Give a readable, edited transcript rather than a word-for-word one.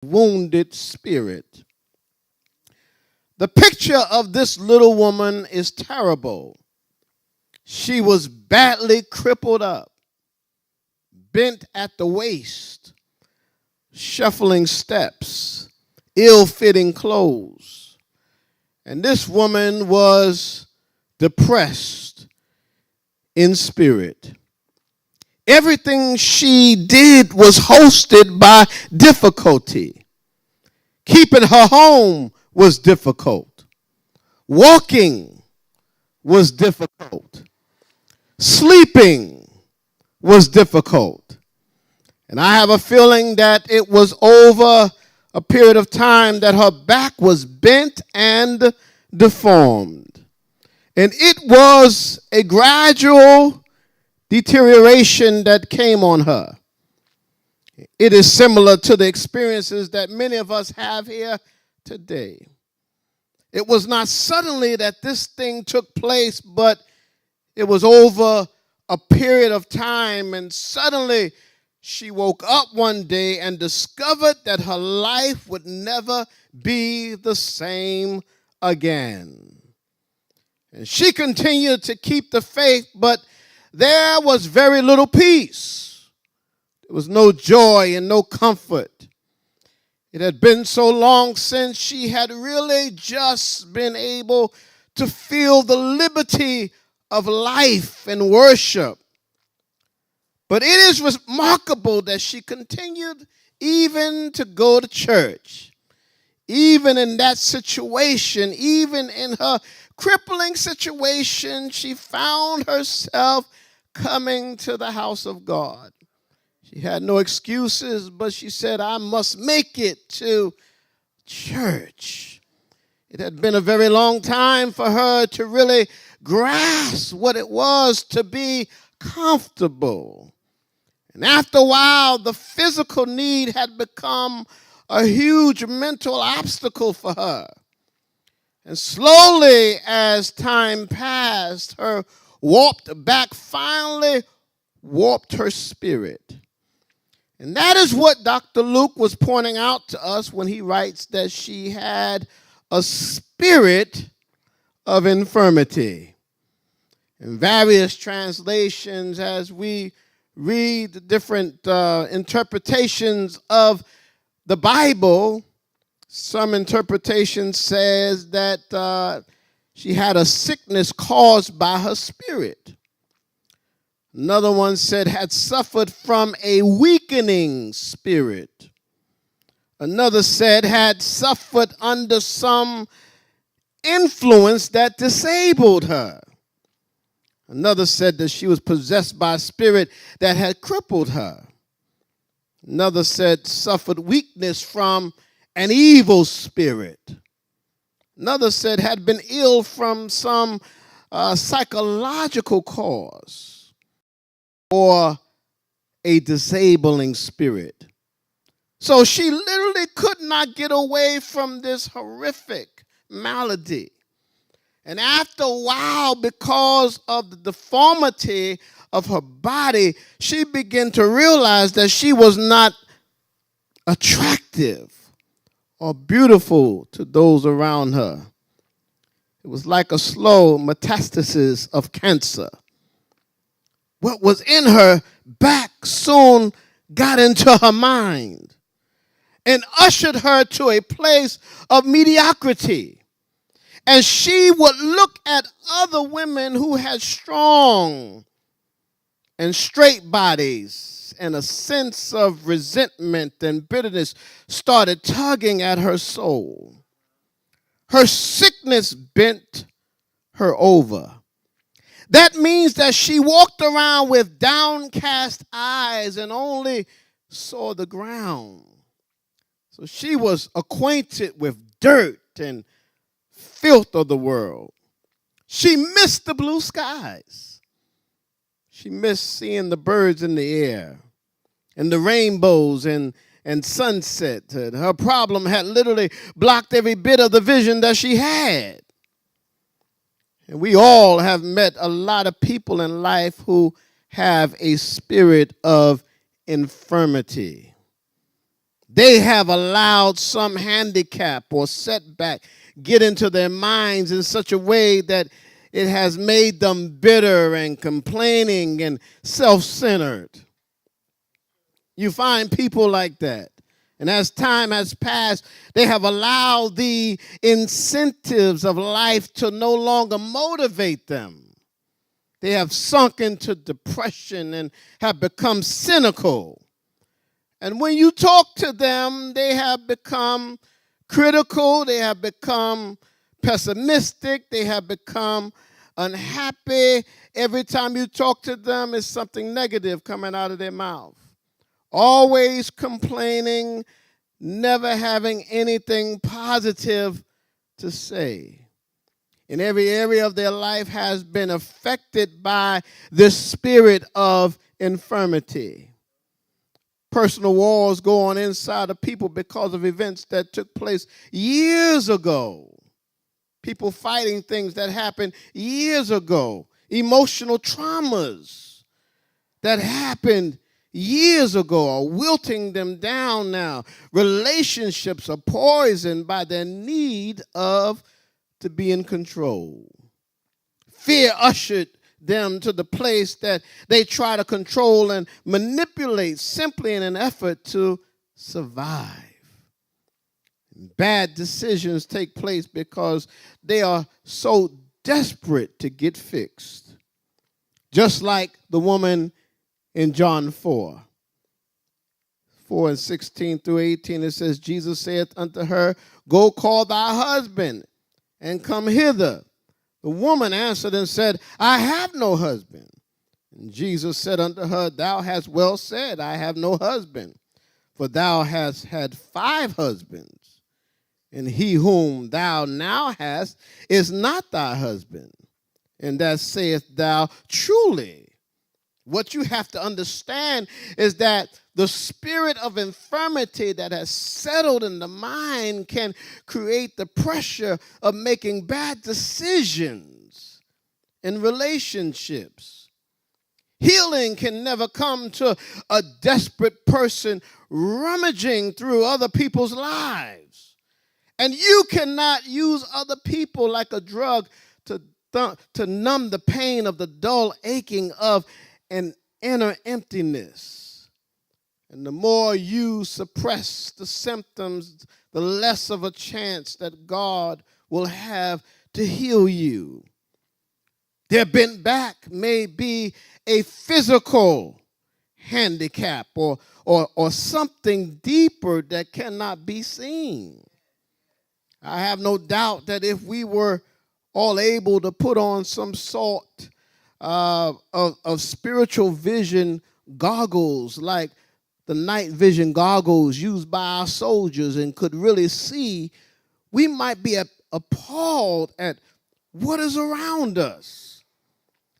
wounded spirit. The picture of this little woman is terrible. She was badly crippled up, bent at the waist, shuffling steps, ill-fitting clothes. And this woman was depressed in spirit. Everything she did was hosted by difficulty. Keeping her home was difficult. Walking was difficult. Sleeping was difficult. And I have a feeling that it was over a period of time that her back was bent and deformed. And it was a gradual deterioration that came on her. It is similar to the experiences that many of us have here today. It was not suddenly that this thing took place, but it was over a period of time, and suddenly she woke up one day and discovered that her life would never be the same again. And she continued to keep the faith, but there was very little peace. There was no joy and no comfort. It had been so long since she had really just been able to feel the liberty of life and worship. But it is remarkable that she continued even to go to church. Even in that situation, even in her crippling situation, she found herself coming to the house of God. She had no excuses, but she said, I must make it to church. It had been a very long time for her to really grasp what it was to be comfortable. And after a while, the physical need had become a huge mental obstacle for her. And slowly, as time passed, her warped back finally warped her spirit. And that is what Dr. Luke was pointing out to us when he writes that she had a spirit of infirmity. In various translations, as we read the different interpretations of the Bible, some interpretation says that she had a sickness caused by her spirit. Another one said had suffered from a weakening spirit. Another said had suffered under some influence that disabled her. Another said that she was possessed by a spirit that had crippled her. Another said suffered weakness from an evil spirit. Another said had been ill from some psychological cause or a disabling spirit. So she literally could not get away from this horrific malady. And after a while, because of the deformity of her body, she began to realize that she was not attractive or beautiful to those around her. It was like a slow metastasis of cancer. What was in her back soon got into her mind and ushered her to a place of mediocrity. And she would look at other women who had strong and straight bodies, and a sense of resentment and bitterness started tugging at her soul. Her sickness bent her over. That means that she walked around with downcast eyes and only saw the ground. So she was acquainted with dirt and filth of the world. She missed the blue skies. She missed seeing the birds in the air and the rainbows and sunset. Her problem had literally blocked every bit of the vision that she had. And we all have met a lot of people in life who have a spirit of infirmity. They have allowed some handicap or setback get into their minds in such a way that it has made them bitter and complaining and self-centered. You find people like that. And as time has passed, they have allowed the incentives of life to no longer motivate them. They have sunk into depression and have become cynical. And when you talk to them, they have become critical, they have become pessimistic, they have become unhappy. Every time you talk to them, it's something negative coming out of their mouth. Always complaining, never having anything positive to say. And every area of their life has been affected by the spirit of infirmity. Personal wars go on inside of people because of events that took place years ago. People fighting things that happened years ago. Emotional traumas that happened years ago are wilting them down now. Relationships are poisoned by their need to be in control. Fear ushered them to the place that they try to control and manipulate simply in an effort to survive. Bad decisions take place because they are so desperate to get fixed. Just like the woman in John 4:16-18, it says, Jesus saith unto her, Go call thy husband and come hither. The woman answered and said, I have no husband. And Jesus said unto her, Thou hast well said, I have no husband. For thou hast had 5 husbands, and he whom thou now hast is not thy husband. And that saith thou truly. What you have to understand is that the spirit of infirmity that has settled in the mind can create the pressure of making bad decisions in relationships. Healing can never come to a desperate person rummaging through other people's lives. And you cannot use other people like a drug to numb the pain of the dull aching of an inner emptiness. And the more you suppress the symptoms, the less of a chance that God will have to heal you. Their bent back may be a physical handicap or something deeper that cannot be seen. I have no doubt that if we were all able to put on some sort of spiritual vision goggles, like the night vision goggles used by our soldiers, and could really see, we might be appalled at what is around us.